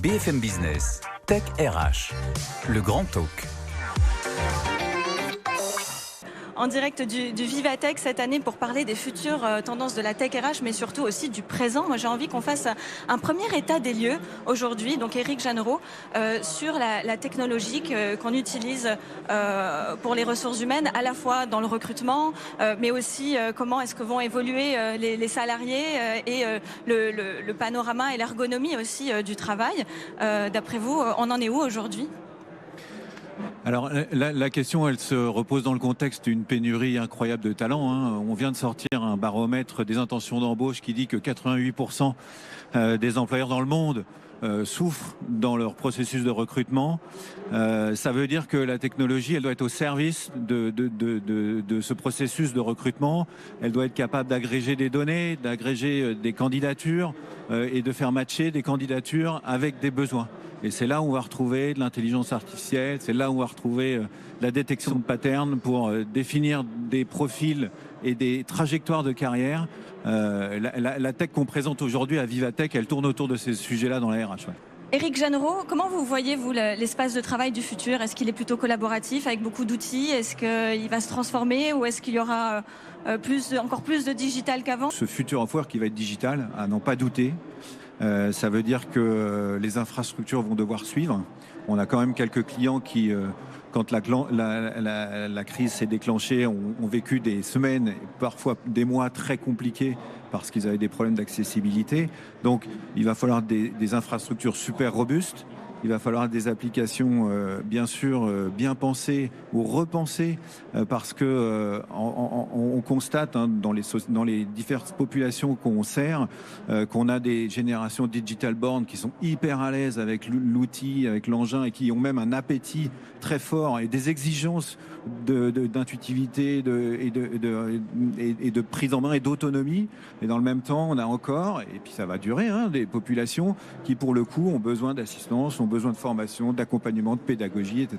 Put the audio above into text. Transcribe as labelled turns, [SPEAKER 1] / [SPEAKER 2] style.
[SPEAKER 1] BFM Business, Tech RH, le grand talk.
[SPEAKER 2] En direct du Vivatech cette année pour parler des futures tendances de la Tech RH, mais surtout aussi du présent. Moi, j'ai envie qu'on fasse un premier état des lieux aujourd'hui, donc Éric Jeanneret, sur la technologie qu'on utilise pour les ressources humaines, à la fois dans le recrutement, mais aussi comment est-ce que vont évoluer les salariés et le panorama et l'ergonomie aussi du travail. D'après vous, on en est où aujourd'hui ?
[SPEAKER 3] Alors la question, elle se repose dans le contexte d'une pénurie incroyable de talents. On vient de sortir un baromètre des intentions d'embauche qui dit que 88% des employeurs dans le monde souffrent dans leur processus de recrutement. Ça veut dire que la technologie, elle doit être au service de ce processus de recrutement. Elle doit être capable d'agréger des données, d'agréger des candidatures et de faire matcher des candidatures avec des besoins. Et c'est là où on va retrouver de l'intelligence artificielle, c'est là où on va retrouver la détection de patterns pour définir des profils et des trajectoires de carrière. La tech qu'on présente aujourd'hui à Vivatech, elle tourne autour de ces sujets-là dans la RH. Ouais.
[SPEAKER 2] Éric Jeanneret, comment vous voyez, vous, l'espace de travail du futur ? Est-ce qu'il est plutôt collaboratif avec beaucoup d'outils ? Est-ce qu'il va se transformer ou est-ce qu'il y aura encore plus de digital qu'avant ?
[SPEAKER 3] Ce futur of work qui va être digital, à n'en pas douter. Ça veut dire que les infrastructures vont devoir suivre. On a quand même quelques clients qui, quand la crise s'est déclenchée, ont vécu des semaines, parfois des mois très compliqués parce qu'ils avaient des problèmes d'accessibilité. Donc, il va falloir des infrastructures super robustes. Il va falloir des applications, bien sûr, bien pensées ou repensées, parce que on constate dans les diverses populations qu'on sert, qu'on a des générations digital born qui sont hyper à l'aise avec l'outil, avec l'engin, et qui ont même un appétit très fort et des exigences d'intuitivité et de prise en main et d'autonomie. Et dans le même temps, on a encore, et puis ça va durer, des populations qui, pour le coup, ont besoin d'assistance, ont besoin de formation, d'accompagnement, de pédagogie, etc.